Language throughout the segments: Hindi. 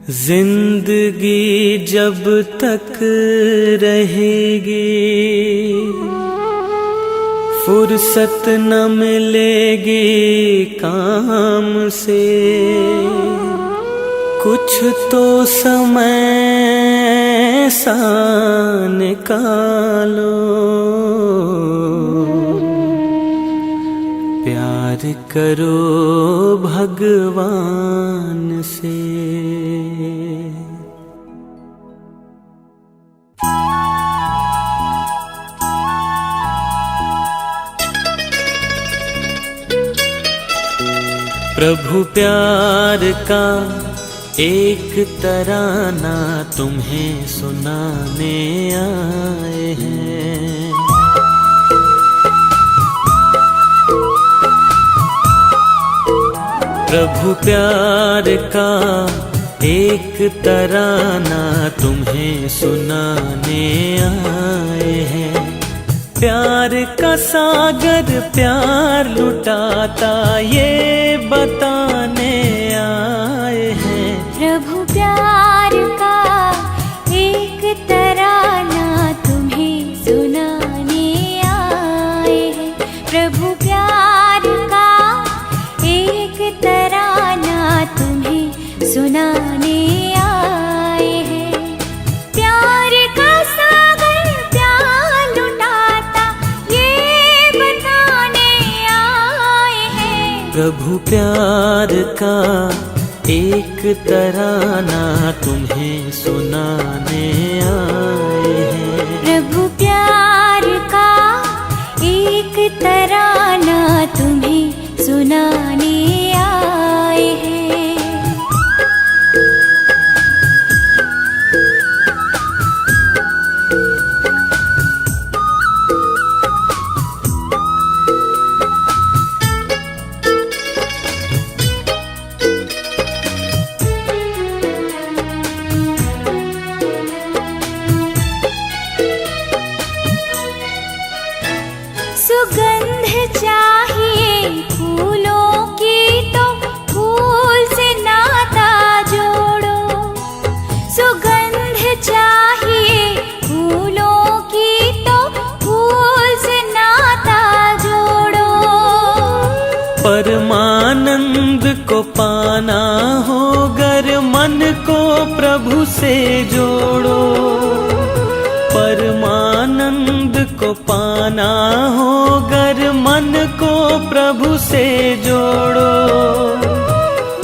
जिंदगी जब तक रहेगी फुर्सत न मिलेगी काम से। कुछ तो समय सा निकालो, प्यार करो भगवान से। प्रभु प्यार का एक तराना तुम्हें सुनाने आए हैं। प्रभु प्यार का एक तराना तुम्हें सुनाने आए हैं। प्यार का सागर प्यार लुटाता ये बताने आए हैं। प्रभु प्यार का एक तराना तुम्हें सुनाने आए हैं। प्रभु प्यार का एक तराना तुम्हें सुनाने आए हैं। प्यार का सागर प्यार लुटाता ये बताने आए हैं। प्रभु प्यार का एक तराना तुम्हें सुनाने आए हैं। प्रभु प्यार का एक तराना तुम्हें सुनाने आए हैं। सुगंध चाहिए फूलों की तो फूल से नाता जोड़ो। सुगंध चाहिए फूलों की तो फूल से नाता जोड़ो। परमानंद को पाना हो गर मन को प्रभु से जोड़ो। परमानंद को पाना हो गर मन को प्रभु से जोड़ो।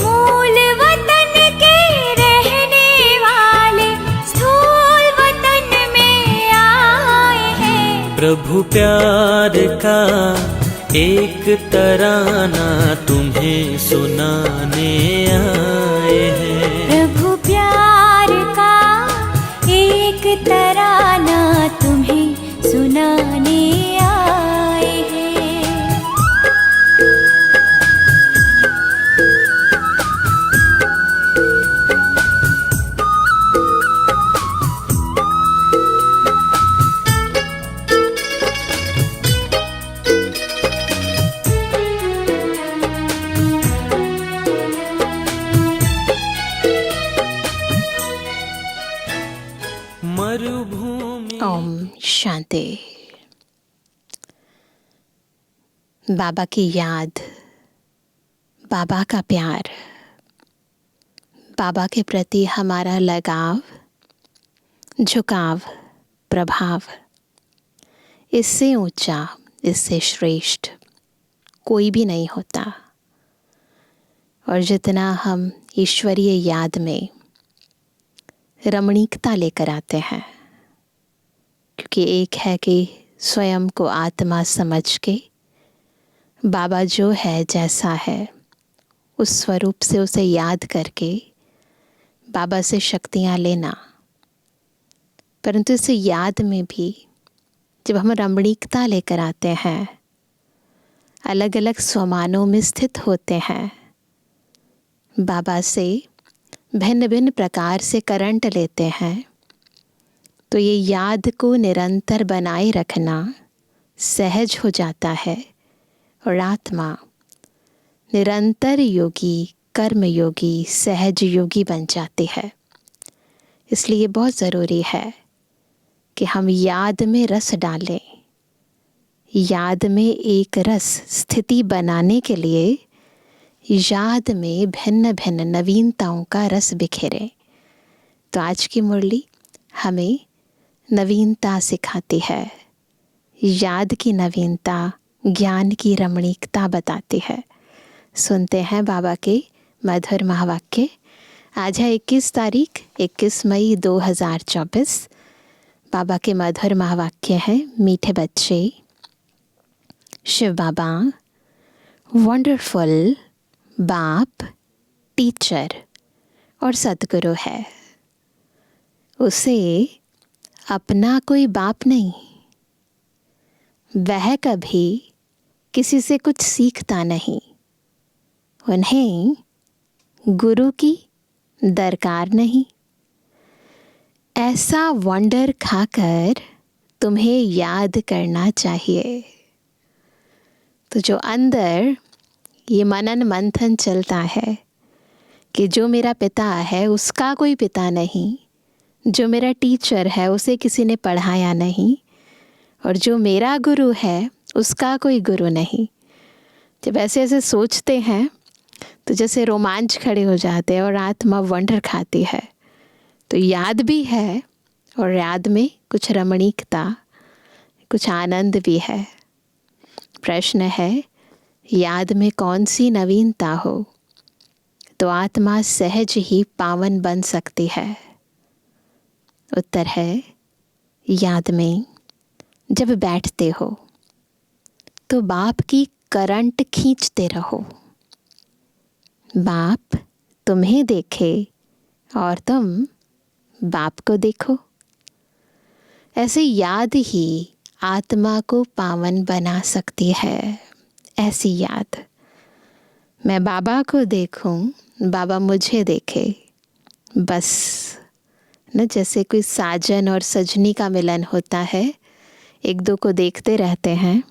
मूल वतन के रहने वाले स्थूल वतन में आए हैं। प्रभु प्यार का एक तराना तुम्हें सुनाने आए हैं। प्रभु प्यार का एक तराना तुम्हें सुनाने आए हैं। मरुभूमि। ओम शांति। बाबा की याद, बाबा का प्यार, बाबा के प्रति हमारा लगाव, झुकाव, प्रभाव, इससे ऊंचा, इससे श्रेष्ठ कोई भी नहीं होता। और जितना हम ईश्वरीय याद में रमणीकता लेकर आते हैं, क्योंकि एक है कि स्वयं को आत्मा समझ के बाबा जो है जैसा है उस स्वरूप से उसे याद करके बाबा से शक्तियाँ लेना। परंतु इस याद में भी जब हम रमणीकता लेकर आते हैं, अलग अलग स्वमानों में स्थित होते हैं, बाबा से भिन्न भिन्न प्रकार से करंट लेते हैं, तो ये याद को निरंतर बनाए रखना सहज हो जाता है और आत्मा निरंतर योगी कर्म योगी, सहज योगी बन जाती है। इसलिए बहुत ज़रूरी है कि हम याद में रस डालें। याद में एक रस स्थिति बनाने के लिए याद में भिन्न भिन्न नवीनताओं का रस बिखेरें। तो आज की मुरली हमें नवीनता सिखाती है, याद की नवीनता, ज्ञान की रमणीकता बताती है। सुनते हैं बाबा के मधुर महावाक्य। आज है 21 तारीख, 21 मई 2024। बाबा के मधुर महावाक्य हैं, मीठे बच्चे। शिव बाबा वंडरफुल बाप, टीचर और सदगुरु है। उसे अपना कोई बाप नहीं। वह कभी किसी से कुछ सीखता नहीं। उन्हें गुरु की दरकार नहीं। ऐसा वंडर खाकर तुम्हें याद करना चाहिए। तो जो अंदर ये मनन मंथन चलता है कि जो मेरा पिता है उसका कोई पिता नहीं, जो मेरा टीचर है उसे किसी ने पढ़ाया नहीं, और जो मेरा गुरु है उसका कोई गुरु नहीं, जब ऐसे ऐसे सोचते हैं तो जैसे रोमांच खड़े हो जाते हैं और आत्मा वंडर खाती है। तो याद भी है और याद में कुछ रमणीकता, कुछ आनंद भी है। प्रश्न है, याद में कौन सी नवीनता हो तो आत्मा सहज ही पावन बन सकती है? उत्तर है, याद में जब बैठते हो तो बाप की करंट खींचते रहो। बाप तुम्हें देखे और तुम बाप को देखो। ऐसे याद ही आत्मा को पावन बना सकती है। ऐसी याद, मैं बाबा को देखूं, बाबा मुझे देखे, बस न जैसे कोई साजन और सजनी का मिलन होता है, एक दो को देखते रहते हैं,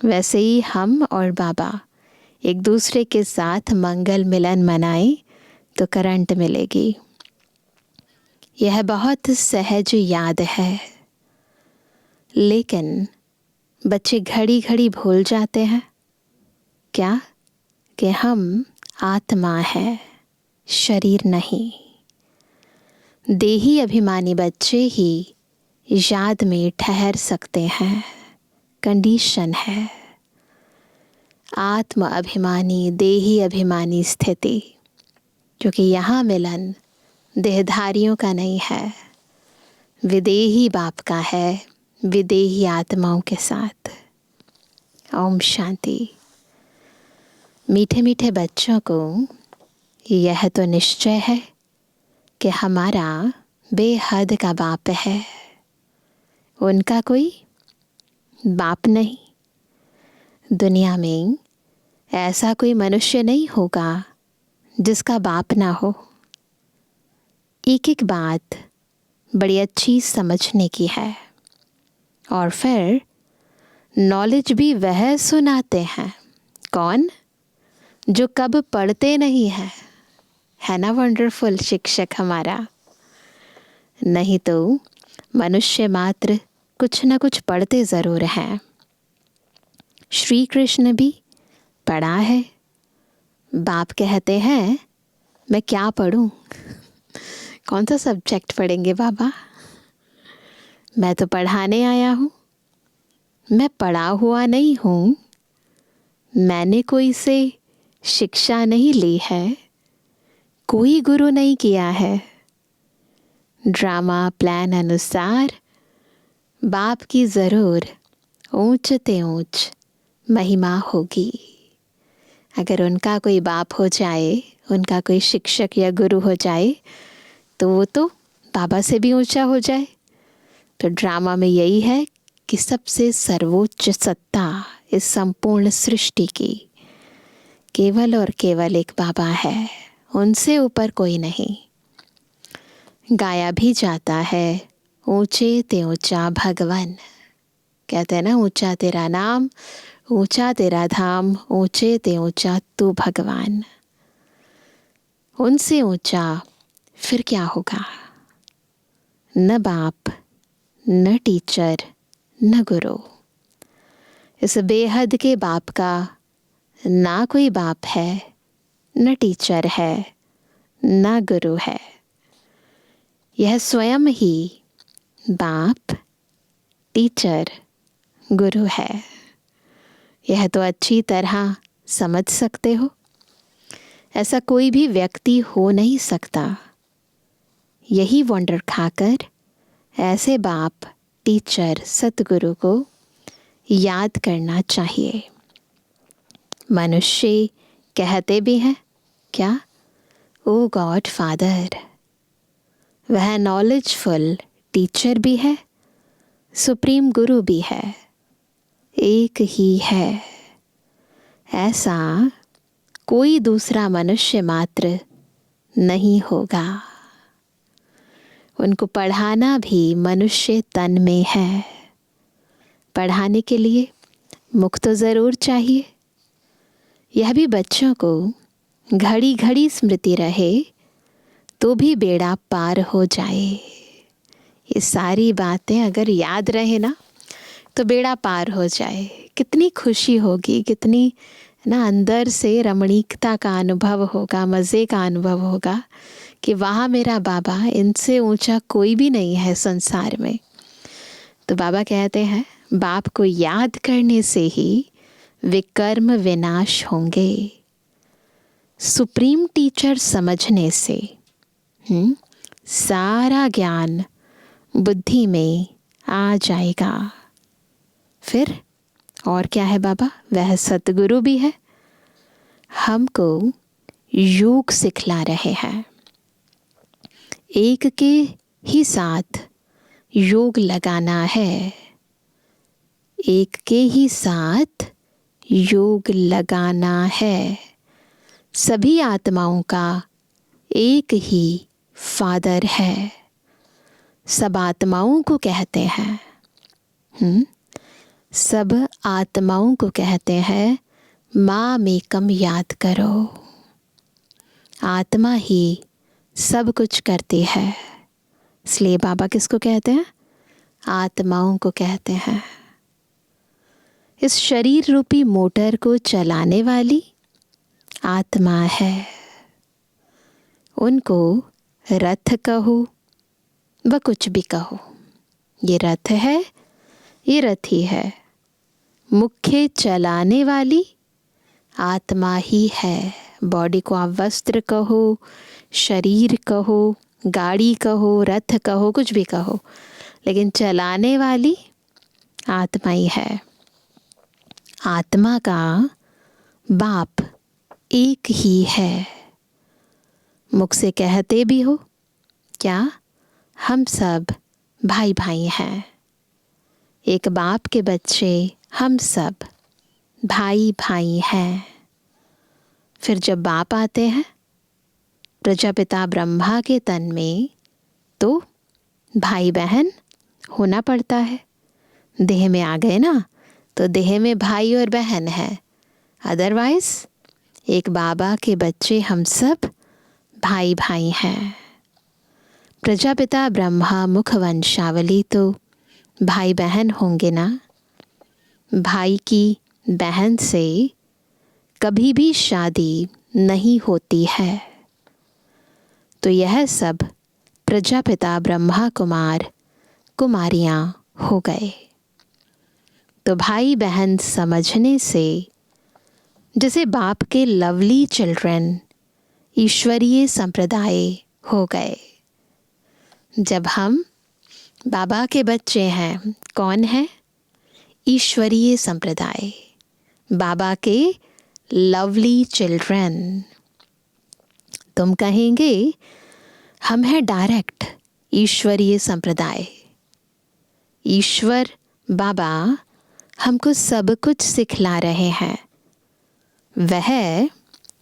वैसे ही हम और बाबा एक दूसरे के साथ मंगल मिलन मनाएं तो करंट मिलेगी। यह बहुत सहज याद है, लेकिन बच्चे घड़ी घड़ी भूल जाते हैं क्या कि हम आत्मा है, शरीर नहीं। देही अभिमानी बच्चे ही याद में ठहर सकते हैं, कंडीशन है। आत्म अभिमानी, देही अभिमानी स्थिति, क्योंकि यहाँ मिलन देहधारियों का नहीं है, विदेही बाप का है, विदेही आत्माओं के साथ। ओम शांति। मीठे मीठे बच्चों को यह तो निश्चय है कि हमारा बेहद का बाप है, उनका कोई बाप नहीं। दुनिया में ऐसा कोई मनुष्य नहीं होगा जिसका बाप ना हो। एक एक बात बड़ी अच्छी समझने की है, और फिर नॉलेज भी वह सुनाते हैं। कौन? जो कब पढ़ते नहीं है ना वंडरफुल शिक्षक हमारा। नहीं तो मनुष्य मात्र कुछ न कुछ पढ़ते ज़रूर हैं। श्री कृष्ण भी पढ़ा है। बाप कहते हैं मैं क्या पढ़ूं? कौन सा सब्जेक्ट पढ़ेंगे बाबा? मैं तो पढ़ाने आया हूँ, मैं पढ़ा हुआ नहीं हूँ, मैंने कोई से शिक्षा नहीं ली है, कोई गुरु नहीं किया है। ड्रामा प्लान अनुसार बाप की ज़रूर ऊंचते ऊंच महिमा होगी। अगर उनका कोई बाप हो जाए, उनका कोई शिक्षक या गुरु हो जाए, तो वो तो बाबा से भी ऊंचा हो जाए। तो ड्रामा में यही है कि सबसे सर्वोच्च सत्ता इस संपूर्ण सृष्टि की केवल और केवल एक बाबा है, उनसे ऊपर कोई नहीं। गाया भी जाता है, ऊंचे ते ऊंचा भगवान। कहते हैं ना, ऊंचा तेरा नाम, ऊंचा तेरा धाम, ऊंचे ते ऊंचा तू भगवान। उनसे ऊंचा फिर क्या होगा? न बाप, न टीचर, न गुरु। इस बेहद के बाप का ना कोई बाप है, न टीचर है, न गुरु है। यह स्वयं ही बाप, टीचर, गुरु है। यह तो अच्छी तरह समझ सकते हो। ऐसा कोई भी व्यक्ति हो नहीं सकता। यही वंडर खाकर ऐसे बाप, टीचर, सतगुरु को याद करना चाहिए। मनुष्य कहते भी हैं क्या? ओ गॉड फादर। वह नॉलेजफुल टीचर भी है, सुप्रीम गुरु भी है, एक ही है। ऐसा कोई दूसरा मनुष्य मात्र नहीं होगा। उनको पढ़ाना भी मनुष्य तन में है। पढ़ाने के लिए मुख तो ज़रूर चाहिए। यह भी बच्चों को घड़ी घड़ी स्मृति रहे तो भी बेड़ा पार हो जाए। ये सारी बातें अगर याद रहे ना तो बेड़ा पार हो जाए। कितनी खुशी होगी, कितनी ना अंदर से रमणीकता का अनुभव होगा, मज़े का अनुभव होगा कि वहाँ मेरा बाबा, इनसे ऊंचा कोई भी नहीं है संसार में। तो बाबा कहते हैं बाप को याद करने से ही विकर्म विनाश होंगे। सुप्रीम टीचर समझने से सारा ज्ञान बुद्धि में आ जाएगा। फिर और क्या है बाबा? वह सतगुरु भी है। हमको योग सिखला रहे हैं। एक के ही साथ योग लगाना है। एक के ही साथ योग लगाना है। सभी आत्माओं का एक ही फादर है। सब आत्माओं को कहते हैं सब आत्माओं को कहते हैं माँ मेकम याद करो। आत्मा ही सब कुछ करती है। इसलिए बाबा किसको कहते हैं? आत्माओं को कहते हैं। इस शरीर रूपी मोटर को चलाने वाली आत्मा है। उनको रथ कहो व कुछ भी कहो, ये रथ है, ये रथी है। मुख्य चलाने वाली आत्मा ही है। बॉडी को आप वस्त्र कहो, शरीर कहो, गाड़ी कहो, रथ कहो, कुछ भी कहो, लेकिन चलाने वाली आत्मा ही है। आत्मा का बाप एक ही है। मुख से कहते भी हो क्या? हम सब भाई भाई हैं। एक बाप के बच्चे हम सब भाई भाई हैं। फिर जब बाप आते हैं प्रजापिता ब्रह्मा के तन में तो भाई बहन होना पड़ता है। देह में आ गए ना तो देह में भाई और बहन है। अदरवाइज एक बाबा के बच्चे हम सब भाई भाई हैं। प्रजापिता ब्रह्मा मुख वंशावली तो भाई बहन होंगे ना। भाई की बहन से कभी भी शादी नहीं होती है। तो यह सब प्रजापिता ब्रह्मा कुमार कुमारियाँ हो गए। तो भाई बहन समझने से जैसे बाप के लवली चिल्ड्रन ईश्वरीय संप्रदाय हो गए। जब हम बाबा के बच्चे हैं, कौन है? ईश्वरीय संप्रदाय, बाबा के लवली चिल्ड्रन। तुम कहेंगे हम हैं डायरेक्ट ईश्वरीय संप्रदाय। ईश्वर बाबा हमको सब कुछ सिखला रहे हैं। वह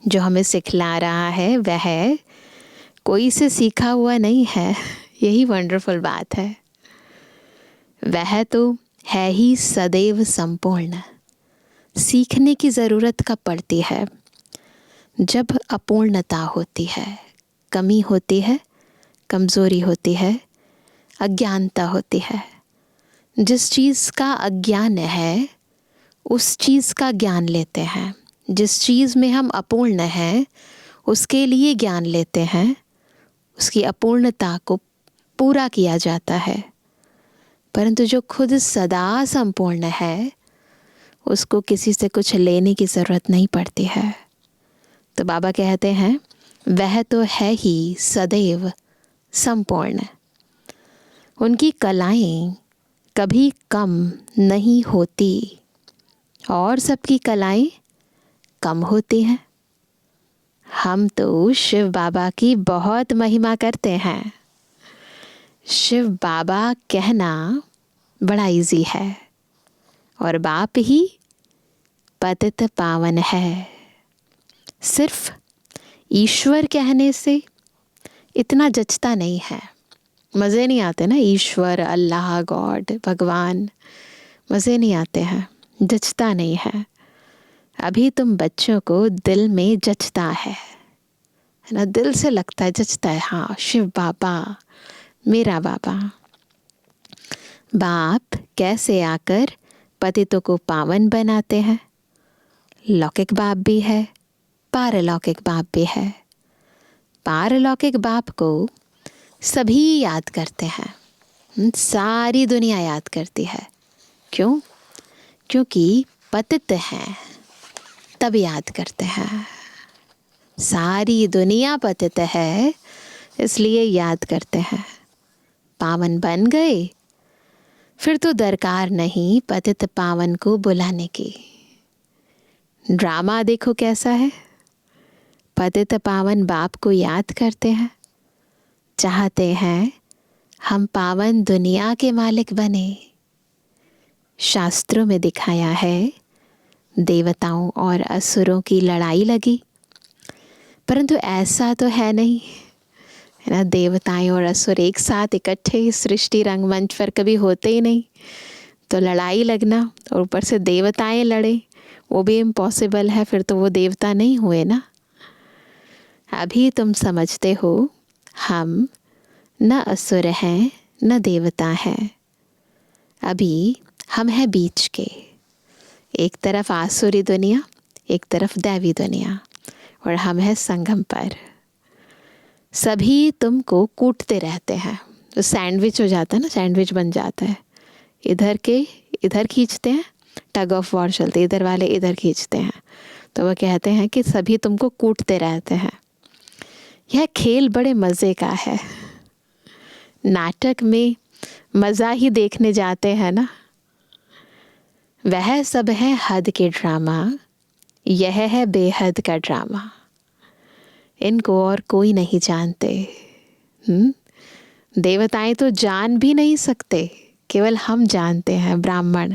जो हमें सिखला रहा है वह कोई से सीखा हुआ नहीं है। यही वंडरफुल बात है। वह तो है ही सदैव संपूर्ण। सीखने की ज़रूरत कब पड़ती है? जब अपूर्णता होती है, कमी होती है, कमज़ोरी होती है, अज्ञानता होती है। जिस चीज़ का अज्ञान है उस चीज़ का ज्ञान लेते हैं। जिस चीज़ में हम अपूर्ण हैं उसके लिए ज्ञान लेते हैं, उसकी अपूर्णता को पूरा किया जाता है। परंतु जो खुद सदा संपूर्ण है उसको किसी से कुछ लेने की ज़रूरत नहीं पड़ती है। तो बाबा कहते हैं वह तो है ही सदैव संपूर्ण। उनकी कलाएं कभी कम नहीं होती और सबकी कलाएं कम होती हैं। हम तो शिव बाबा की बहुत महिमा करते हैं। शिव बाबा कहना बड़ा इजी है और बाप ही पतित पावन है। सिर्फ ईश्वर कहने से इतना जचता नहीं है। मज़े नहीं आते ना, ईश्वर, अल्लाह, गॉड, भगवान, मज़े नहीं आते हैं, जचता नहीं है। अभी तुम बच्चों को दिल में जचता है ना, दिल से लगता है, जचता है, हाँ शिव बाबा मेरा बाबा। बाप कैसे आकर पतितों को पावन बनाते हैं। लौकिक बाप भी है, पारलौकिक बाप भी है। पारलौकिक बाप को सभी याद करते हैं, सारी दुनिया याद करती है। क्यों? क्योंकि पतित हैं तब याद करते हैं। सारी दुनिया पतित है इसलिए याद करते हैं। पावन बन गए फिर तो दरकार नहीं पतित पावन को बुलाने की। ड्रामा देखो कैसा है। पतित पावन बाप को याद करते हैं, चाहते हैं हम पावन दुनिया के मालिक बने। शास्त्रों में दिखाया है देवताओं और असुरों की लड़ाई लगी, परंतु ऐसा तो है नहीं, है ना। देवताएं और असुर एक साथ इकट्ठे सृष्टि रंगमंच पर कभी होते ही नहीं। तो लड़ाई लगना और ऊपर से देवताएं लड़े, वो भी इम्पॉसिबल है। फिर तो वो देवता नहीं हुए ना। अभी तुम समझते हो हम न असुर हैं न देवता हैं। अभी हम हैं बीच के, एक तरफ आसुरी दुनिया, एक तरफ दैवी दुनिया, और हम हैं संगम पर। सभी तुमको कूटते रहते हैं, तो सैंडविच हो जाता है ना, सैंडविच बन जाता है। इधर के इधर खींचते हैं, टग ऑफ वॉर चलते, इधर वाले इधर खींचते हैं। तो वह कहते हैं कि सभी तुमको कूटते रहते हैं। यह खेल बड़े मज़े का है। नाटक में मज़ा ही देखने जाते हैं ना। वह सब है हद के ड्रामा, यह है बेहद का ड्रामा। इनको और कोई नहीं जानते। देवताएं तो जान भी नहीं सकते, केवल हम जानते हैं, ब्राह्मण।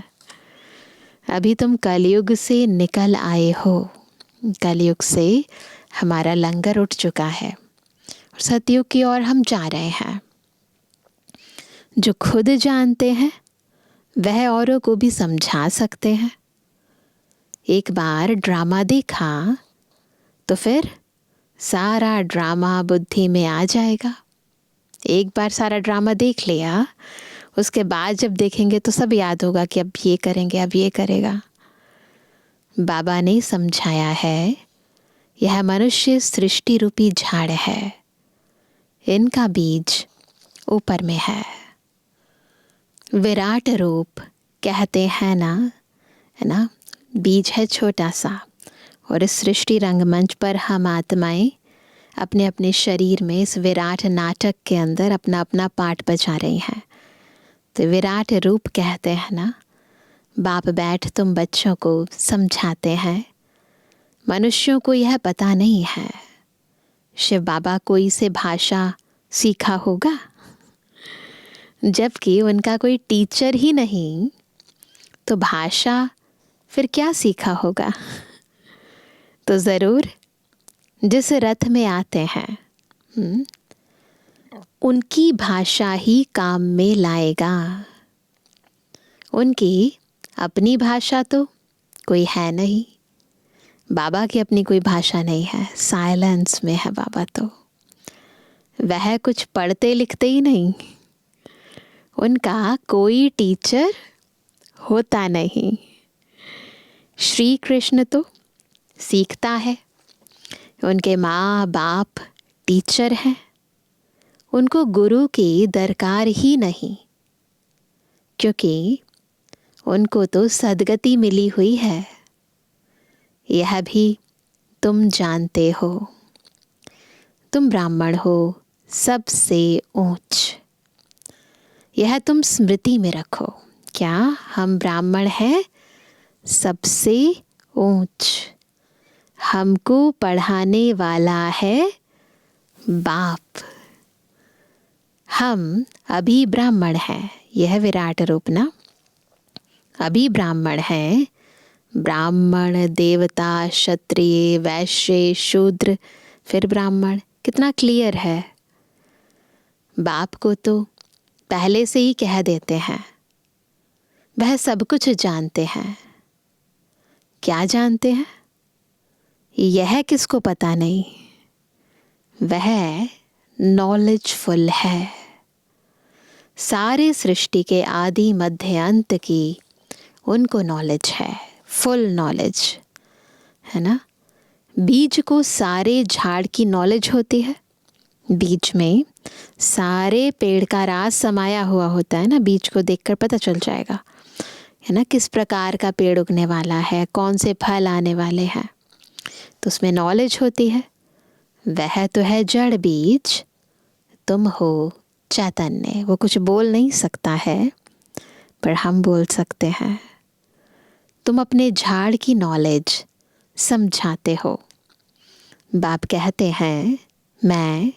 अभी तुम कलयुग से निकल आए हो। कलयुग से हमारा लंगर उठ चुका है और सतयुग की ओर हम जा रहे हैं। जो खुद जानते हैं वह औरों को भी समझा सकते हैं। एक बार ड्रामा देखा तो फिर सारा ड्रामा बुद्धि में आ जाएगा। एक बार सारा ड्रामा देख लिया, उसके बाद जब देखेंगे तो सब याद होगा कि अब ये करेंगे, अब ये करेगा। बाबा ने समझाया है यह मनुष्य सृष्टि रूपी झाड़ है, इनका बीज ऊपर में है। विराट रूप कहते हैं ना, है ना। बीज है छोटा सा, और इस सृष्टि रंगमंच पर हम आत्माएं अपने अपने शरीर में इस विराट नाटक के अंदर अपना अपना पार्ट बजा रही हैं। तो विराट रूप कहते हैं ना। बाप बैठ तुम बच्चों को समझाते हैं। मनुष्यों को यह पता नहीं है। शिव बाबा कोई से भाषा सीखा होगा, जबकि उनका कोई टीचर ही नहीं, तो भाषा फिर क्या सीखा होगा। तो ज़रूर जिस रथ में आते हैं उनकी भाषा ही काम में लाएगा। उनकी अपनी भाषा तो कोई है नहीं। बाबा की अपनी कोई भाषा नहीं है, साइलेंस में है बाबा तो। वह कुछ पढ़ते लिखते ही नहीं, उनका कोई टीचर होता नहीं। श्री कृष्ण तो सीखता है, उनके माँ बाप टीचर हैं, उनको गुरु की दरकार ही नहीं, क्योंकि उनको तो सद्गति मिली हुई है। यह भी तुम जानते हो। तुम ब्राह्मण हो, सबसे ऊंच। यह तुम स्मृति में रखो। क्या हम ब्राह्मण हैं? सबसे ऊंच। हमको पढ़ाने वाला है बाप। हम अभी ब्राह्मण हैं, यह विराट रूप ना। अभी ब्राह्मण हैं। ब्राह्मण, देवता, क्षत्रिय, वैश्य, शूद्र, फिर ब्राह्मण। कितना क्लियर है। बाप को तो पहले से ही कह देते हैं, वह सब कुछ जानते हैं। क्या जानते हैं? यह किसको पता नहीं। वह नॉलेजफुल है। सारे सृष्टि के आदि मध्य अंत की उनको नॉलेज है, फुल नॉलेज है ना। बीज को सारे झाड़ की नॉलेज होती है। बीज में सारे पेड़ का राज समाया हुआ होता है ना। बीज को देखकर पता चल जाएगा है ना, किस प्रकार का पेड़ उगने वाला है, कौन से फल आने वाले हैं, तो उसमें नॉलेज होती है। वह तो है जड़ बीज, तुम हो चैतन्य। वो कुछ बोल नहीं सकता है, पर हम बोल सकते हैं। तुम अपने झाड़ की नॉलेज समझाते हो। बाप कहते हैं, मैं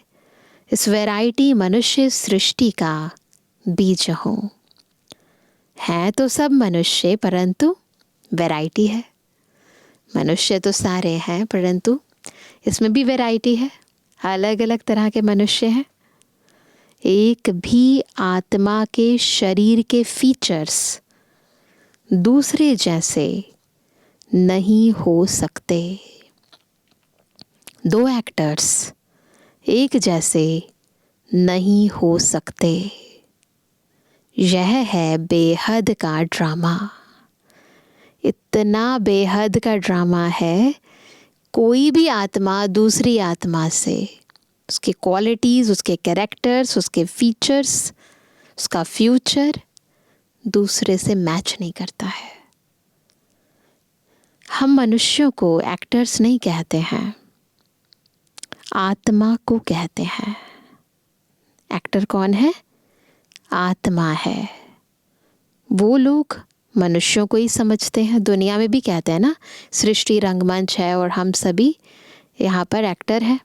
इस वैरायटी मनुष्य सृष्टि का बीज हूँ। हैं तो सब मनुष्य, परंतु वैरायटी है। मनुष्य तो सारे हैं, परंतु इसमें भी वैरायटी है। अलग अलग तरह के मनुष्य हैं। एक भी आत्मा के शरीर के फीचर्स दूसरे जैसे नहीं हो सकते। दो एक्टर्स एक जैसे नहीं हो सकते। यह है बेहद का ड्रामा। इतना बेहद का ड्रामा है, कोई भी आत्मा दूसरी आत्मा से उसके क्वालिटीज़, उसके कैरेक्टर्स, उसके फीचर्स, उसका फ्यूचर दूसरे से मैच नहीं करता है। हम मनुष्यों को एक्टर्स नहीं कहते हैं, आत्मा को कहते हैं। एक्टर कौन है? आत्मा है। वो लोग मनुष्यों को ही समझते हैं। दुनिया में भी कहते हैं ना, सृष्टि रंगमंच है और हम सभी यहाँ पर एक्टर हैं,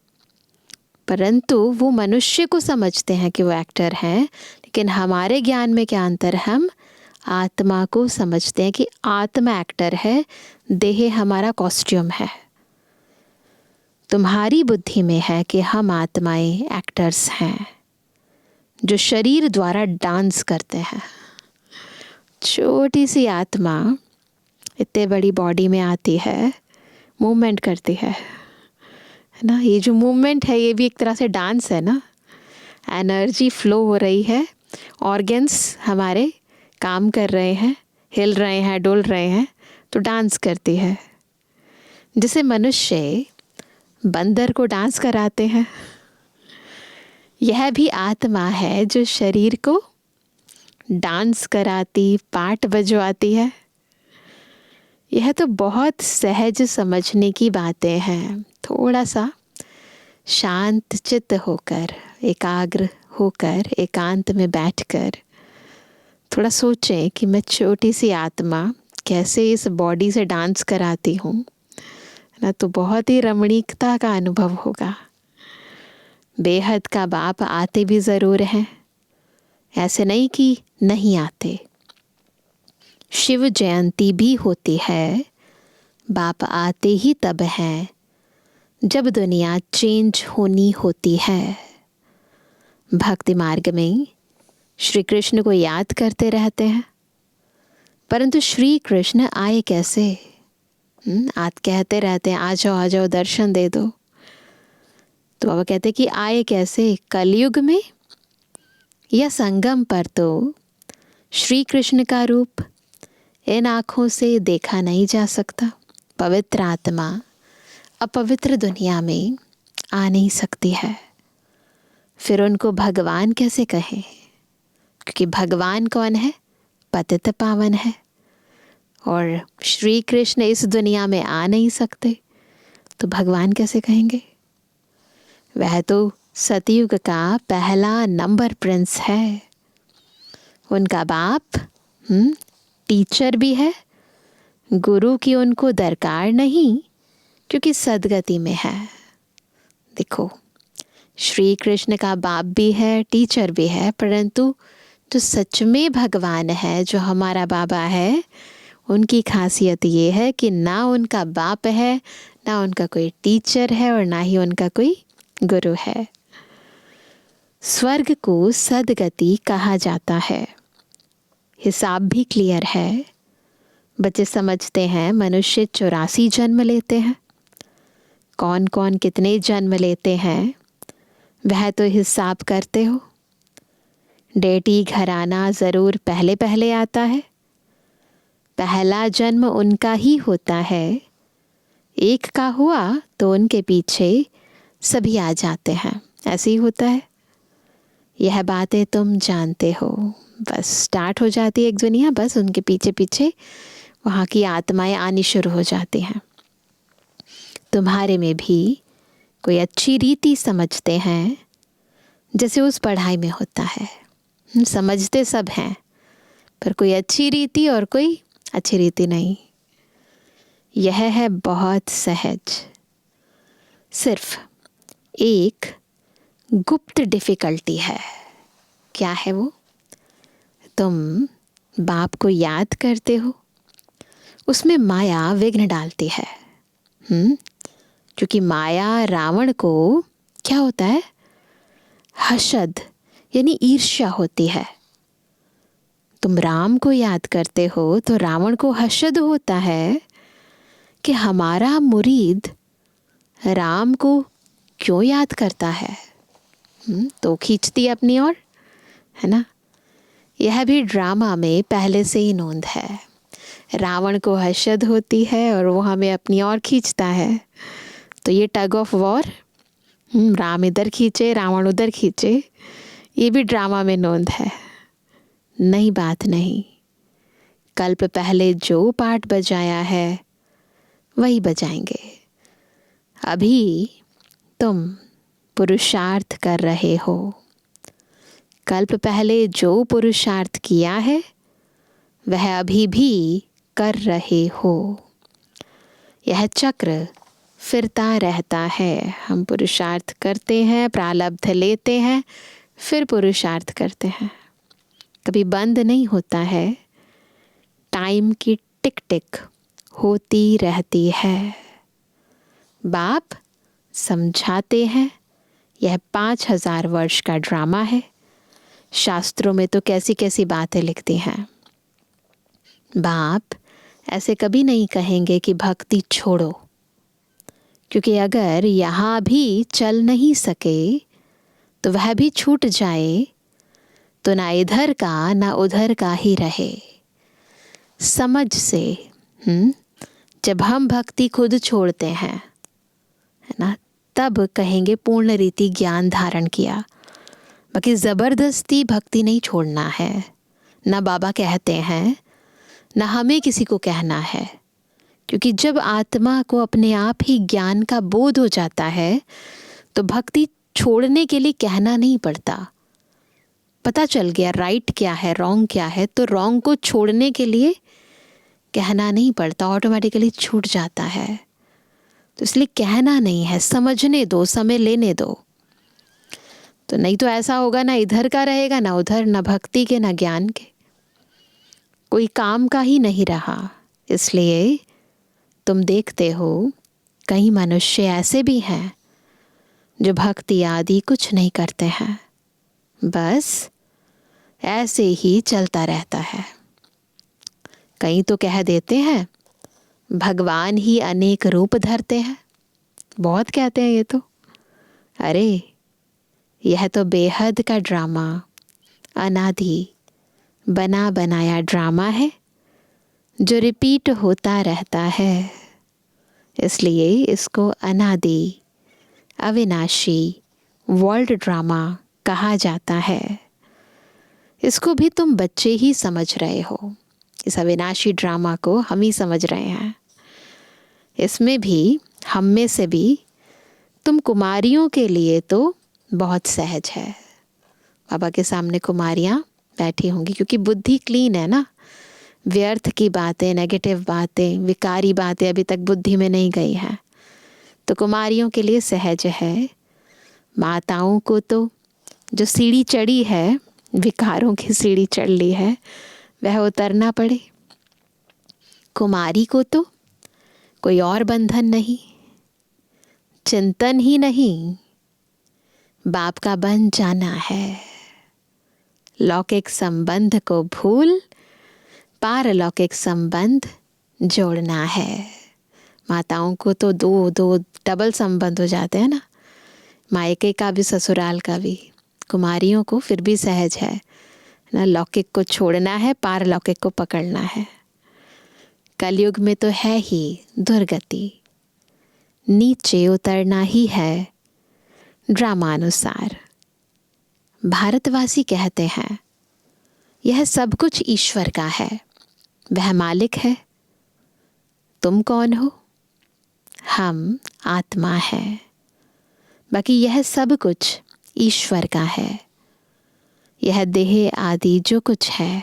परंतु वो मनुष्य को समझते हैं कि वो एक्टर हैं। लेकिन हमारे ज्ञान में क्या अंतर है? हम आत्मा को समझते हैं कि आत्मा एक्टर है, देह हमारा कॉस्ट्यूम है। तुम्हारी बुद्धि में है कि हम आत्माएं एक्टर्स हैं जो शरीर द्वारा डांस करते हैं। छोटी सी आत्मा इतने बड़ी बॉडी में आती है, मूवमेंट करती है ना। ये जो मूवमेंट है ये भी एक तरह से डांस है ना। एनर्जी फ्लो हो रही है, ऑर्गन्स हमारे काम कर रहे हैं, हिल रहे हैं, डोल रहे हैं, तो डांस करती है। जैसे मनुष्य बंदर को डांस कराते हैं, यह भी आत्मा है जो शरीर को डांस कराती, पाठ बजवाती है। यह तो बहुत सहज समझने की बातें हैं। थोड़ा सा शांत चित्त होकर, एकाग्र होकर, एकांत में बैठकर थोड़ा सोचें कि मैं छोटी सी आत्मा कैसे इस बॉडी से डांस कराती हूँ ना, तो बहुत ही रमणीकता का अनुभव होगा। बेहद का बाप आते भी ज़रूर हैं, ऐसे नहीं कि नहीं आते। शिव जयंती भी होती है, बाप आते ही तब हैं जब दुनिया चेंज होनी होती है। भक्ति मार्ग में श्री कृष्ण को याद करते रहते हैं, परंतु श्री कृष्ण आए कैसे? आज कहते रहते हैं, आ जाओ आ जाओ, दर्शन दे दो। तो बाबा कहते कि आए कैसे, कलयुग में या संगम पर तो श्री कृष्ण का रूप इन आँखों से देखा नहीं जा सकता। पवित्र आत्मा अपवित्र दुनिया में आ नहीं सकती है, फिर उनको भगवान कैसे कहें? क्योंकि भगवान कौन है? पतित पावन है। और श्री कृष्ण इस दुनिया में आ नहीं सकते, तो भगवान कैसे कहेंगे? वह तो सतयुग का पहला नंबर प्रिंस है। उनका बाप टीचर भी है, गुरु की उनको दरकार नहीं, क्योंकि सदगति में है। देखो, श्री कृष्ण का बाप भी है, टीचर भी है, परंतु जो सच में भगवान है, जो हमारा बाबा है, उनकी खासियत ये है कि ना उनका बाप है, ना उनका कोई टीचर है, और ना ही उनका कोई गुरु है। स्वर्ग को सदगति कहा जाता है। हिसाब भी क्लियर है। बच्चे समझते हैं मनुष्य 84 जन्म लेते हैं, कौन कौन कितने जन्म लेते हैं वह तो हिसाब करते हो। डेटी घराना ज़रूर पहले पहले आता है, पहला जन्म उनका ही होता है। एक का हुआ तो उनके पीछे सभी आ जाते हैं, ऐसे ही होता है। यह बातें तुम जानते हो। बस स्टार्ट हो जाती है एक दुनिया, बस उनके पीछे पीछे वहाँ की आत्माएं आनी शुरू हो जाती हैं। तुम्हारे में भी कोई अच्छी रीति समझते हैं, जैसे उस पढ़ाई में होता है। समझते सब हैं, पर कोई अच्छी रीति और कोई अच्छी रीति नहीं। यह है बहुत सहज। सिर्फ एक गुप्त डिफ़िकल्टी है। क्या है वो? तुम बाप को याद करते हो, उसमें माया विघ्न डालती है। क्योंकि माया रावण को क्या होता है? हसद यानी ईर्ष्या होती है। तुम राम को याद करते हो तो रावण को हसद होता है कि हमारा मुरीद राम को क्यों याद करता है। तो खींचती है अपनी ओर, है ना। यह भी ड्रामा में पहले से ही नोंद है। रावण को हसद होती है और वो हमें अपनी ओर खींचता है। तो ये टग ऑफ वॉर, राम इधर खींचे रावण उधर खींचे, ये भी ड्रामा में नोंद है। नई बात नहीं। कल्प पहले जो पार्ट बजाया है वही बजाएंगे। अभी तुम पुरुषार्थ कर रहे हो। कल्प पहले जो पुरुषार्थ किया है वह अभी भी कर रहे हो। यह चक्र फिरता रहता है। हम पुरुषार्थ करते हैं, प्रारब्ध लेते हैं, फिर पुरुषार्थ करते हैं। कभी बंद नहीं होता है। टाइम की टिक टिक होती रहती है। बाप समझाते हैं यह 5000 वर्ष का ड्रामा है। शास्त्रों में तो कैसी कैसी बातें लिखती हैं। बाप ऐसे कभी नहीं कहेंगे कि भक्ति छोड़ो, क्योंकि अगर यहाँ भी चल नहीं सके तो वह भी छूट जाए तो ना इधर का ना उधर का ही रहे। समझ से जब हम भक्ति खुद छोड़ते हैं, है ना, तब कहेंगे पूर्ण रीति ज्ञान धारण किया। बाकी ज़बरदस्ती भक्ति नहीं छोड़ना है। ना बाबा कहते हैं, ना हमें किसी को कहना है। क्योंकि जब आत्मा को अपने आप ही ज्ञान का बोध हो जाता है तो भक्ति छोड़ने के लिए कहना नहीं पड़ता। पता चल गया राइट क्या है, रॉन्ग क्या है, तो रॉन्ग को छोड़ने के लिए कहना नहीं पड़ता, ऑटोमेटिकली छूट जाता है। तो इसलिए कहना नहीं है, समझने दो, समय लेने दो। तो नहीं तो ऐसा होगा, ना इधर का रहेगा ना उधर, ना भक्ति के ना ज्ञान के, कोई काम का ही नहीं रहा। इसलिए तुम देखते हो कई मनुष्य ऐसे भी हैं जो भक्ति आदि कुछ नहीं करते हैं, बस ऐसे ही चलता रहता है। कई तो कह देते हैं भगवान ही अनेक रूप धरते हैं। बहुत कहते हैं ये तो, अरे यह तो बेहद का ड्रामा, अनादि बना बनाया ड्रामा है जो रिपीट होता रहता है। इसलिए इसको अनादि अविनाशी वर्ल्ड ड्रामा कहा जाता है। इसको भी तुम बच्चे ही समझ रहे हो, इस अविनाशी ड्रामा को हम ही समझ रहे हैं। इसमें भी हम में से भी तुम कुमारियों के लिए तो बहुत सहज है। बाबा के सामने कुमारियाँ बैठी होंगी क्योंकि बुद्धि क्लीन है ना, व्यर्थ की बातें, नेगेटिव बातें, विकारी बातें अभी तक बुद्धि में नहीं गई हैं, तो कुमारियों के लिए सहज है। माताओं को तो जो सीढ़ी चढ़ी है, विकारों की सीढ़ी चढ़ ली है, वह उतरना पड़े। कुमारी को तो कोई और बंधन नहीं, चिंतन ही नहीं, बाप का बन जाना है। लौकिक संबंध को भूल पारलौकिक संबंध जोड़ना है। माताओं को तो दो डबल संबंध हो जाते हैं ना, मायके का भी ससुराल का भी। कुमारियों को फिर भी सहज है ना, लौकिक को छोड़ना है, पारलौकिक को पकड़ना है। कलयुग में तो है ही दुर्गति, नीचे उतरना ही है ड्रामानुसार। भारतवासी कहते हैं यह सब कुछ ईश्वर का है, वह मालिक है। तुम कौन हो? हम आत्मा है। बाकी यह सब कुछ ईश्वर का है। यह देह आदि जो कुछ है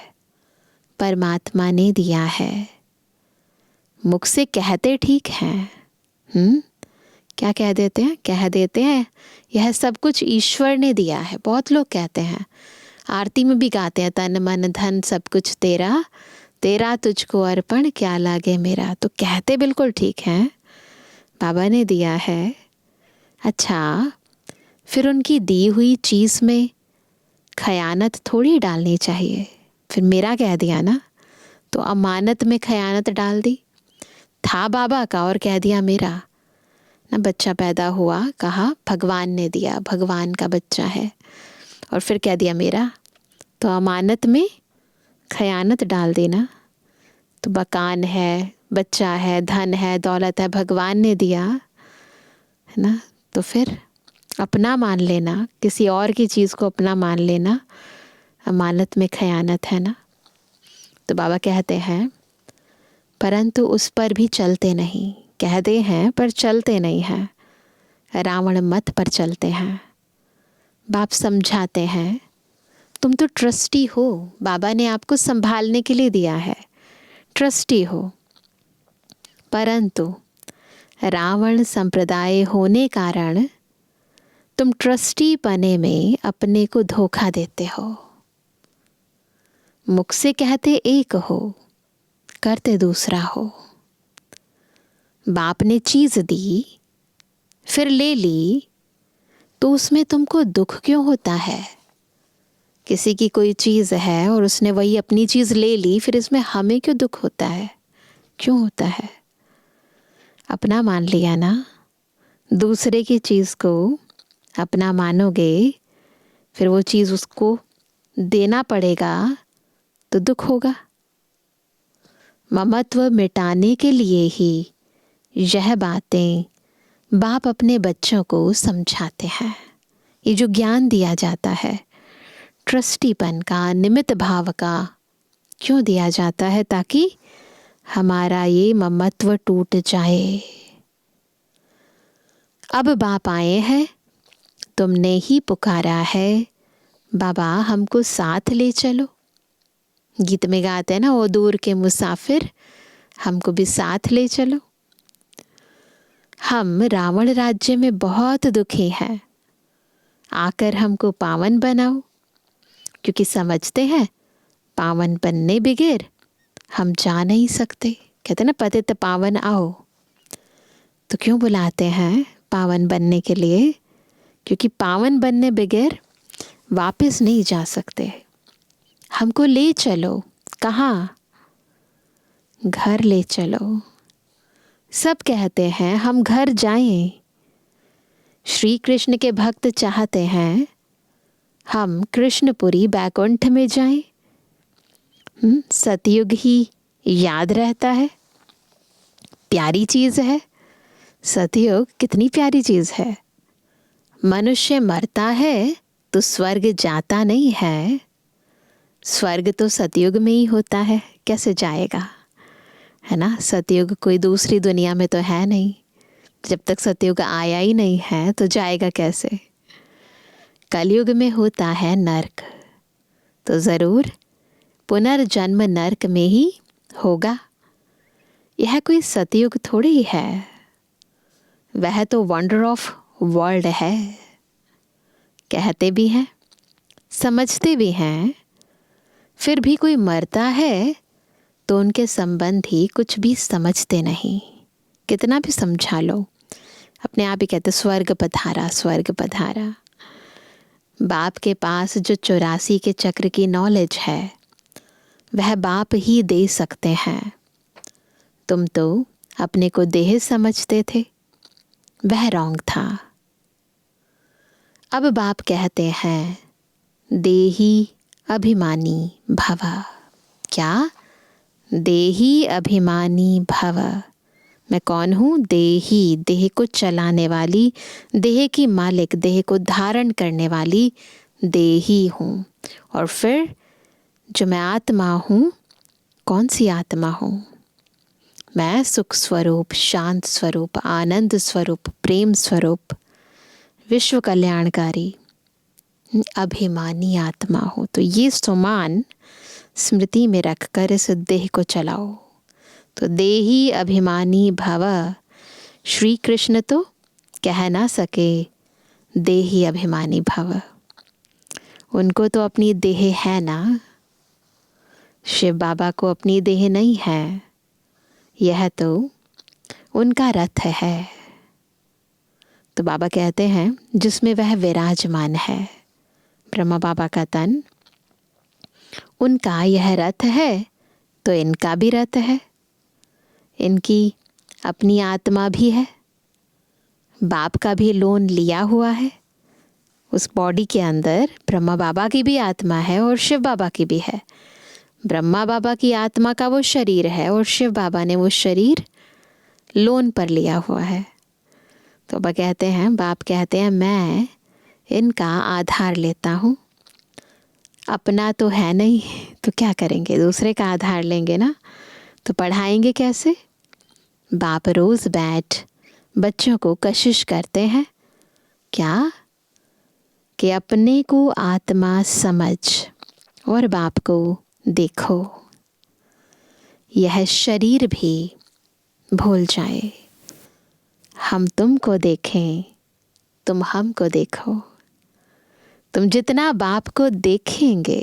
परमात्मा ने दिया है। मुख से कहते ठीक हैं, क्या कह देते हैं? कह देते हैं यह सब कुछ ईश्वर ने दिया है। बहुत लोग कहते हैं, आरती में भी गाते हैं, तन मन धन सब कुछ तेरा, तेरा तुझको अर्पण क्या लागे मेरा। तो कहते बिल्कुल ठीक हैं, बाबा ने दिया है। अच्छा, फिर उनकी दी हुई चीज़ में खयानत थोड़ी डालनी चाहिए। फिर मेरा कह दिया ना, तो अमानत में खयानत डाल दी। था बाबा का और कह दिया मेरा ना। बच्चा पैदा हुआ, कहा भगवान ने दिया, भगवान का बच्चा है, और फिर कह दिया मेरा, तो अमानत में खयानत डाल देना। तो मकान है, बच्चा है, धन है, दौलत है, भगवान ने दिया है ना, तो फिर अपना मान लेना, किसी और की चीज़ को अपना मान लेना अमानत में खयानत है ना। तो बाबा कहते हैं परंतु उस पर भी चलते नहीं। कहते हैं पर चलते नहीं हैं, रावण मत पर चलते हैं। बाप समझाते हैं तुम तो ट्रस्टी हो, बाबा ने आपको संभालने के लिए दिया है, ट्रस्टी हो। परंतु रावण संप्रदाय होने कारण तुम ट्रस्टी पने में अपने को धोखा देते हो। मुख से कहते एक हो, करते दूसरा हो। बाप ने चीज़ दी, फिर ले ली, तो उसमें तुमको दुख क्यों होता है? किसी की कोई चीज़ है और उसने वही अपनी चीज़ ले ली, फिर इसमें हमें क्यों दुख होता है? क्यों होता है? अपना मान लिया ना। दूसरे की चीज़ को अपना मानोगे, फिर वो चीज़ उसको देना पड़ेगा तो दुख होगा। ममत्व मिटाने के लिए ही यह बातें बाप अपने बच्चों को समझाते हैं। ये जो ज्ञान दिया जाता है ट्रस्टीपन का, निमित्त भाव का, क्यों दिया जाता है? ताकि हमारा ये ममत्व टूट जाए। अब बाप आए हैं, तुमने ही पुकारा है, बाबा हमको साथ ले चलो। गीत में गाते हैं ना, ओ दूर के मुसाफिर हमको भी साथ ले चलो। हम रावण राज्य में बहुत दुखी हैं, आकर हमको पावन बनाओ। क्योंकि समझते हैं पावन बनने बगैर हम जा नहीं सकते। कहते ना पतित पावन आओ, तो क्यों बुलाते हैं पावन बनने के लिए? क्योंकि पावन बनने बगैर वापस नहीं जा सकते। हमको ले चलो। कहाँ? घर ले चलो। सब कहते हैं हम घर जाएं, श्री कृष्ण के भक्त चाहते हैं हम कृष्णपुरी बैकुंठ में जाएं। सतयुग ही याद रहता है, प्यारी चीज़ है। सतयुग कितनी प्यारी चीज़ है। मनुष्य मरता है तो स्वर्ग जाता नहीं है। स्वर्ग तो सतयुग में ही होता है, कैसे जाएगा, है ना। सतयुग कोई दूसरी दुनिया में तो है नहीं। जब तक सतयुग आया ही नहीं है तो जाएगा कैसे। कलयुग में होता है नर्क, तो ज़रूर पुनर्जन्म नर्क में ही होगा। यह कोई सतयुग थोड़ी ही है, वह तो वंडर ऑफ वर्ल्ड है। कहते भी हैं, समझते भी हैं, फिर भी कोई मरता है तो उनके संबंधी कुछ भी समझते नहीं। कितना भी समझा लो, अपने आप ही कहते स्वर्ग पधारा, स्वर्ग पधारा। बाप के पास जो 84 के चक्र की नॉलेज है वह बाप ही दे सकते हैं। तुम तो अपने को देह समझते थे, वह रॉन्ग था। अब बाप कहते हैं देही अभिमानी भव। क्या? देही अभिमानी भव। मैं कौन हूँ? देही, देह को चलाने वाली, देह की मालिक, देह को धारण करने वाली देही हूँ। और फिर जो मैं आत्मा हूँ, कौन सी आत्मा हूँ? मैं सुख स्वरूप, शांत स्वरूप, आनंद स्वरूप, प्रेम स्वरूप, विश्व कल्याणकारी अभिमानी आत्मा हूँ। तो ये सुमान स्मृति में रखकर इस देह को चलाओ। तो देही अभिमानी भव। श्री कृष्ण तो कह ना सके देही अभिमानी भव, उनको तो अपनी देह है ना। शिव बाबा को अपनी देह नहीं है, यह तो उनका रथ है। तो बाबा कहते हैं जिसमें वह विराजमान है, ब्रह्मा बाबा का तन, उनका यह रथ है तो इनका भी रथ है। इनकी अपनी आत्मा भी है, बाप का भी लोन लिया हुआ है। उस बॉडी के अंदर ब्रह्मा बाबा की भी आत्मा है और शिव बाबा की भी है। ब्रह्मा बाबा की आत्मा का वो शरीर है और शिव बाबा ने वो शरीर लोन पर लिया हुआ है। तो बाबा कहते हैं, बाप कहते हैं मैं इनका आधार लेता हूँ। अपना तो है नहीं तो क्या करेंगे, दूसरे का आधार लेंगे ना, तो पढ़ाएंगे कैसे। बाप रोज़ बैठ बच्चों को कशिश करते हैं क्या, कि अपने को आत्मा समझ और बाप को देखो। यह शरीर भी भूल जाए, हम तुमको देखें, तुम हमको देखो। तुम जितना बाप को देखेंगे,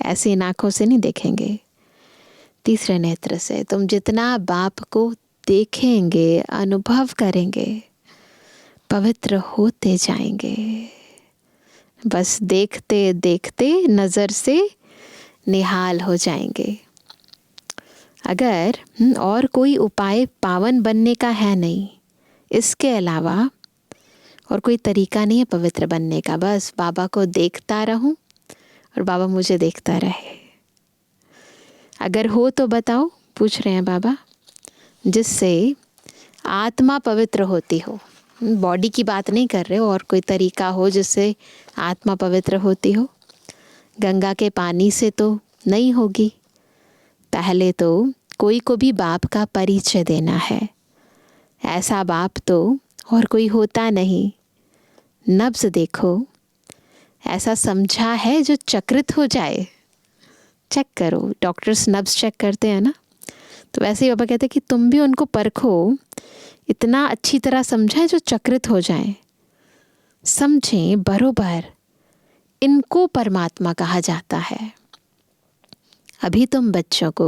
ऐसी आँखों से नहीं देखेंगे, तीसरे नेत्र से, तुम जितना बाप को देखेंगे, अनुभव करेंगे, पवित्र होते जाएंगे। बस देखते देखते नज़र से निहाल हो जाएंगे। अगर और कोई उपाय पावन बनने का है नहीं, इसके अलावा और कोई तरीका नहीं है पवित्र बनने का। बस बाबा को देखता रहूं और बाबा मुझे देखता रहे। अगर हो तो बताओ, पूछ रहे हैं बाबा, जिससे आत्मा पवित्र होती हो। बॉडी की बात नहीं कर रहे हो, और कोई तरीका हो जिससे आत्मा पवित्र होती हो। गंगा के पानी से तो नहीं होगी, पहले तो कोई को भी बाप का परिचय देना है। ऐसा बाप तो और कोई होता नहीं। नब्ज देखो, ऐसा समझा है जो चक्रित हो जाए। चेक करो, डॉक्टर्स नब्ज चेक करते हैं ना, तो वैसे ही बाबा कहते हैं कि तुम भी उनको परखो, इतना अच्छी तरह समझा है जो चक्रित हो जाए। समझें बरोबर, इनको परमात्मा कहा जाता है। अभी तुम बच्चों को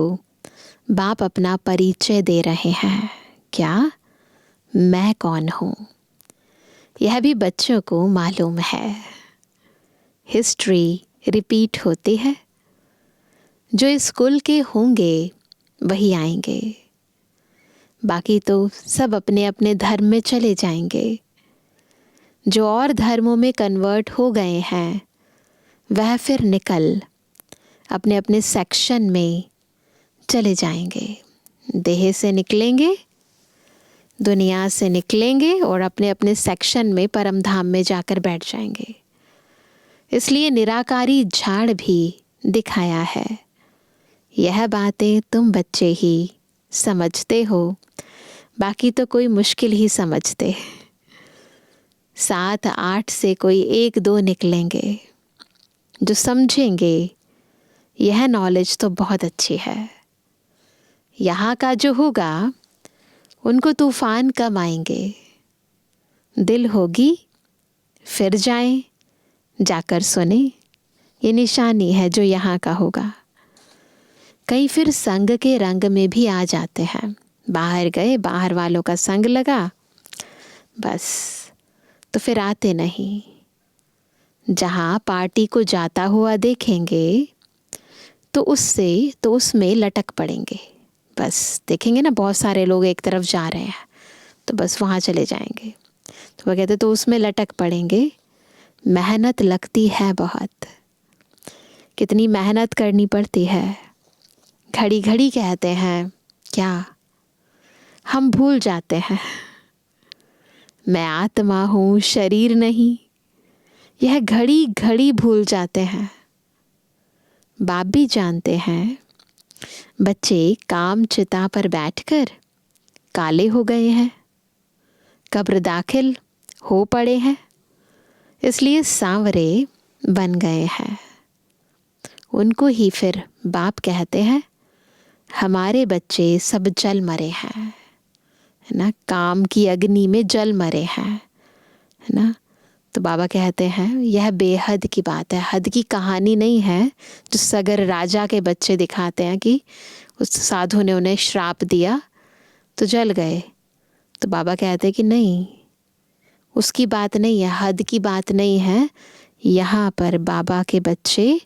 बाप अपना परिचय दे रहे हैं, क्या मैं कौन हूँ, यह भी बच्चों को मालूम है। हिस्ट्री रिपीट होती है, जो स्कूल के होंगे वही आएंगे, बाकी तो सब अपने अपने धर्म में चले जाएंगे। जो और धर्मों में कन्वर्ट हो गए हैं वह फिर निकल अपने अपने सेक्शन में चले जाएंगे। देह से निकलेंगे, दुनिया से निकलेंगे और अपने अपने सेक्शन में परम धाम में जाकर बैठ जाएंगे। इसलिए निराकारी झाड़ भी दिखाया है। यह बातें तुम बच्चे ही समझते हो, बाकी तो कोई मुश्किल ही समझते। 7-8 से कोई 1-2 निकलेंगे जो समझेंगे यह नॉलेज तो बहुत अच्छी है। यहाँ का जो होगा उनको तूफान कम आएंगे। दिल होगी फिर जाएं, जाकर सुने। ये निशानी है जो यहाँ का होगा। कई फिर संग के रंग में भी आ जाते हैं। बाहर गए, बाहर वालों का संग लगा, बस तो फिर आते नहीं। जहाँ पार्टी को जाता हुआ देखेंगे तो उसमें लटक पड़ेंगे। बस देखेंगे ना बहुत सारे लोग एक तरफ जा रहे हैं तो बस वहाँ चले जाएंगे, तो वह कहते तो उसमें लटक पड़ेंगे। मेहनत लगती है बहुत, कितनी मेहनत करनी पड़ती है। घड़ी घड़ी कहते हैं क्या, हम भूल जाते हैं मैं आत्मा हूँ शरीर नहीं। यह घड़ी घड़ी भूल जाते हैं। बाप भी जानते हैं बच्चे काम चिता पर बैठकर काले हो गए हैं, कब्र दाखिल हो पड़े हैं, इसलिए सांवरे बन गए हैं। उनको ही फिर बाप कहते हैं हमारे बच्चे सब जल मरे हैं, है ना, काम की अग्नि में जल मरे हैं, है ना। तो बाबा कहते हैं यह बेहद की बात है, हद की कहानी नहीं है जो सगर राजा के बच्चे दिखाते हैं कि उस साधु ने उन्हें श्राप दिया तो जल गए। तो बाबा कहते हैं कि नहीं, उसकी बात नहीं है, हद की बात नहीं है। यहाँ पर बाबा के बच्चे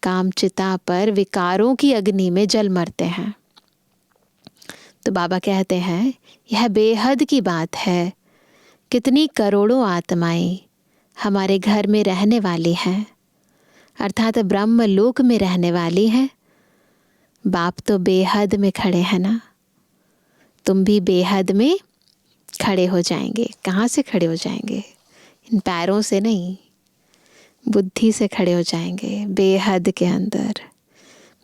कामचिता पर विकारों की अग्नि में जल मरते हैं। तो बाबा कहते हैं यह बेहद की बात है। कितनी करोड़ों आत्माएं हमारे घर में रहने वाली हैं, अर्थात ब्रह्म लोक में रहने वाली हैं। बाप तो बेहद में खड़े हैं ना, तुम भी बेहद में खड़े हो जाएंगे। कहाँ से खड़े हो जाएंगे? इन पैरों से नहीं, बुद्धि से खड़े हो जाएंगे। बेहद के अंदर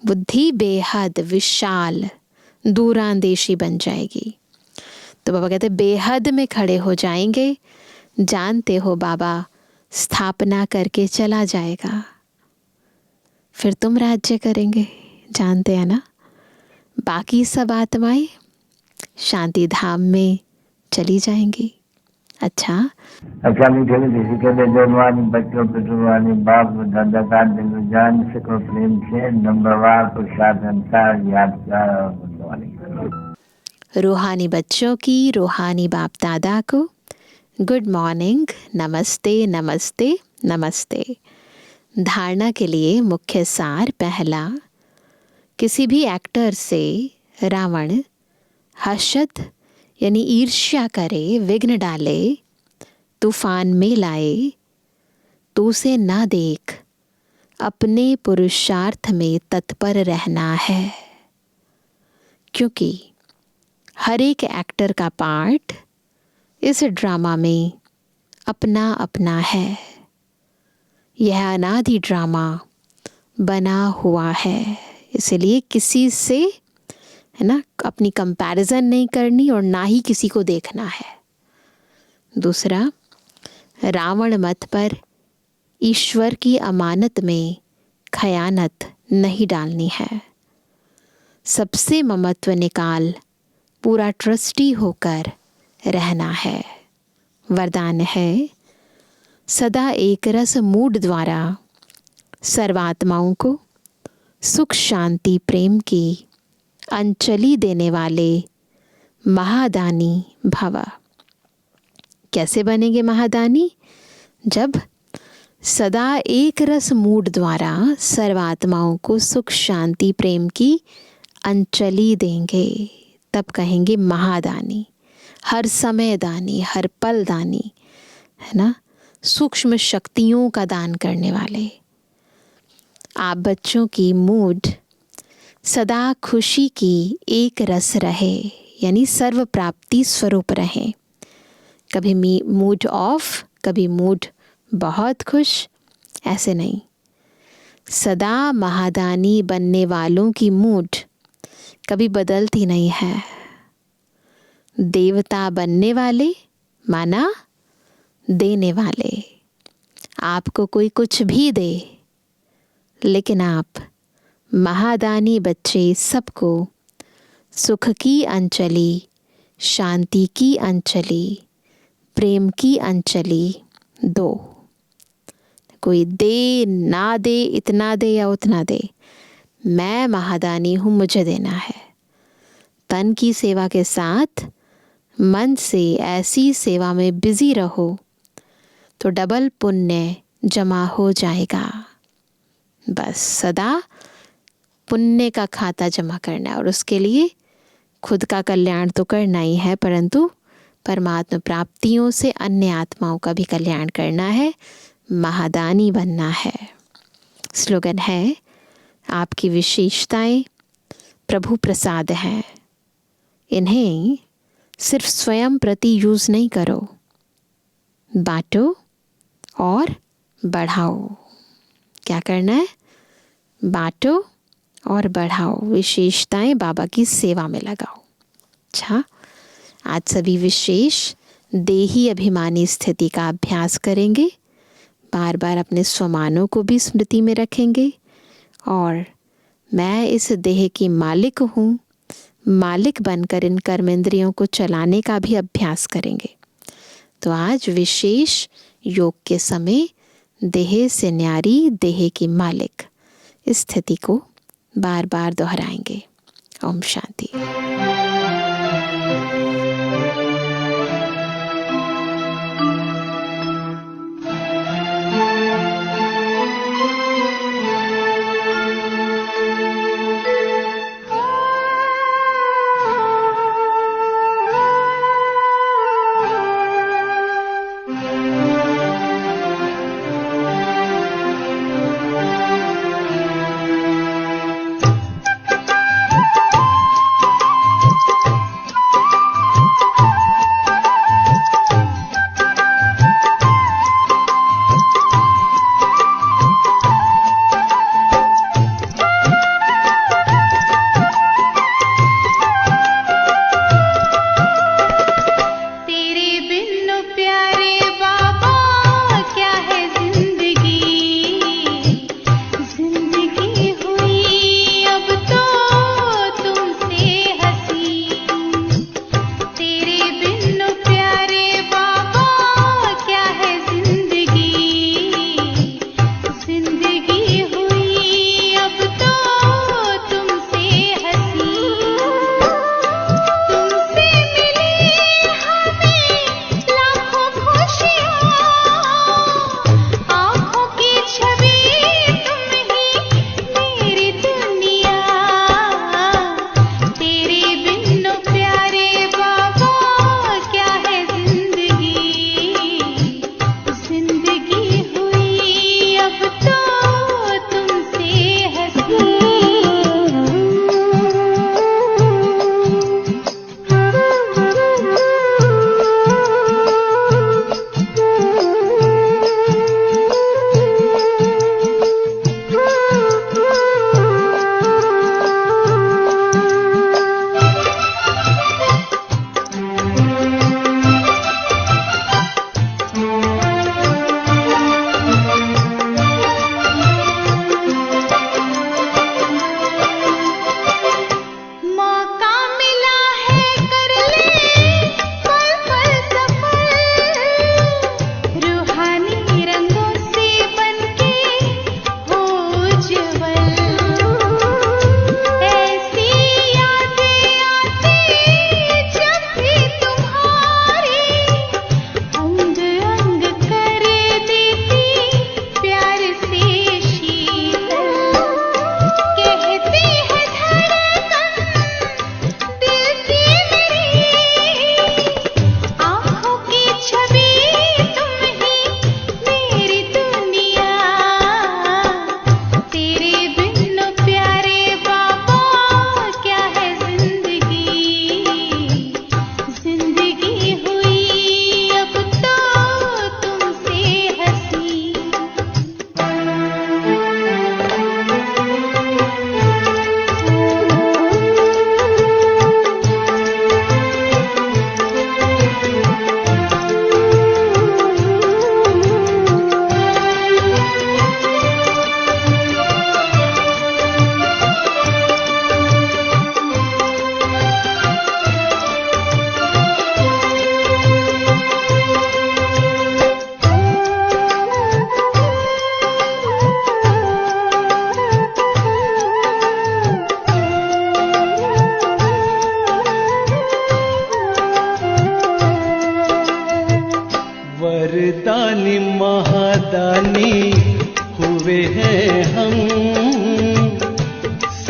बुद्धि बेहद विशाल दूरांदेशी बन जाएगी। तो बाबा कहते बेहद में खड़े हो जाएंगे। जानते हो बाबा स्थापना करके चला जाएगा, फिर तुम राज्य करेंगे, जानते हैं ना। बाकी सब आत्माएं शांति धाम में चली जाएंगी। अच्छा मीठे मीठे कहते जवानी बच्चों पे जुबानी बाप दादा का दिल जान से को प्रेम से नंबरवार प्रसाद अंसार याद रूहानी बच्चों की रूहानी बाप दादा को गुड मॉर्निंग, नमस्ते नमस्ते नमस्ते। धारणा के लिए मुख्य सार पहला, किसी भी एक्टर से रावण हर्षद यानी ईर्ष्या करे, विघ्न डाले, तूफान में लाए, तो उसे ना देख अपने पुरुषार्थ में तत्पर रहना है। क्योंकि हर एक एक्टर का पार्ट इस ड्रामा में अपना अपना है। यह अनादि ड्रामा बना हुआ है, इसलिए किसी से, है ना, अपनी कंपैरिजन नहीं करनी और ना ही किसी को देखना है। दूसरा, रावण मत पर ईश्वर की अमानत में खयानत नहीं डालनी है। सबसे ममत्व निकाल पूरा ट्रस्टी होकर रहना है। वरदान है सदा एक रस मूड द्वारा सर्वात्माओं को सुख शांति प्रेम की अंचली देने वाले महादानी भव। कैसे बनेंगे महादानी? जब सदा एक रस मूड द्वारा सर्वात्माओं को सुख शांति प्रेम की अंचली देंगे, तब कहेंगे महादानी। हर समय दानी, हर पल दानी, है ना, सूक्ष्म शक्तियों का दान करने वाले। आप बच्चों की मूड सदा खुशी की एक रस रहे, यानी सर्व प्राप्ति स्वरूप रहें। कभी मूड ऑफ, कभी मूड बहुत खुश, ऐसे नहीं। सदा महादानी बनने वालों की मूड कभी बदलती नहीं है। देवता बनने वाले माना देने वाले। आपको कोई कुछ भी दे, लेकिन आप महादानी बच्चे सबको सुख की अंजलि, शांति की अंजलि, प्रेम की अंजलि दो। कोई दे ना दे, इतना दे या उतना दे, मैं महादानी हूँ, मुझे देना है। तन की सेवा के साथ मन से ऐसी सेवा में बिजी रहो तो डबल पुण्य जमा हो जाएगा। बस सदा पुण्य का खाता जमा करना है, और उसके लिए खुद का कल्याण तो करना ही है, परंतु परमात्मा प्राप्तियों से अन्य आत्माओं का भी कल्याण करना है, महादानी बनना है। स्लोगन है, आपकी विशेषताएं प्रभु प्रसाद हैं, इन्हें सिर्फ स्वयं प्रति यूज नहीं करो, बांटो और बढ़ाओ। क्या करना है? बांटो और बढ़ाओ, विशेषताएं बाबा की सेवा में लगाओ। अच्छा, आज सभी विशेष देही अभिमानी स्थिति का अभ्यास करेंगे, बार बार अपने स्वमानों को भी स्मृति में रखेंगे, और मैं इस देह की मालिक हूँ, मालिक बनकर इन कर्मेंद्रियों को चलाने का भी अभ्यास करेंगे। तो आज विशेष योग के समय देह से न्यारी, देह की मालिक, इस स्थिति को बार बार दोहराएंगे। ओम शांति।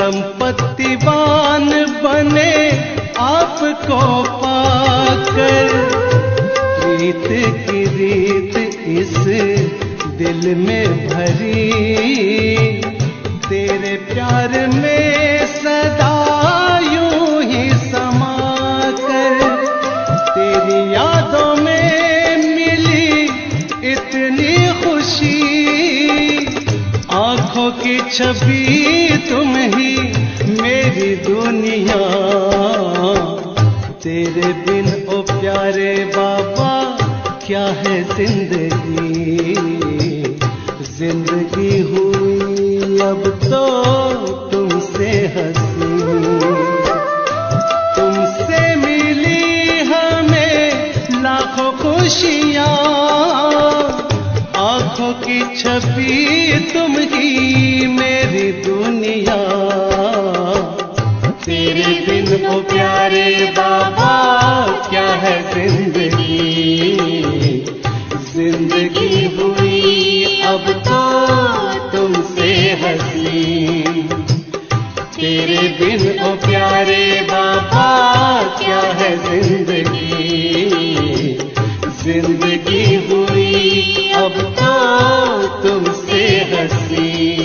संपत्तिवान बने आपको पाकर, प्रीत की रीत इस दिल में भरी, तेरे प्यार में सदा यूं ही समा कर, तेरी यादों में मिली इतनी खुशी, आंखों की छवि तुम ही मेरी दुनिया, तेरे बिन ओ प्यारे बाबा क्या है जिंदगी, जिंदगी हुई अब तो तुमसे हंसी, तुमसे मिली हमें लाखों खुशियाँ, आंखों की छवि तुम ही मेरी दुनिया, तेरे बिन ओ प्यारे बाबा क्या है जिंदगी, जिंदगी हुई अब तो तुमसे हंसी, तेरे बिन ओ प्यारे बाबा क्या है जिंदगी, जिंदगी हुई अब तो तुमसे हंसी।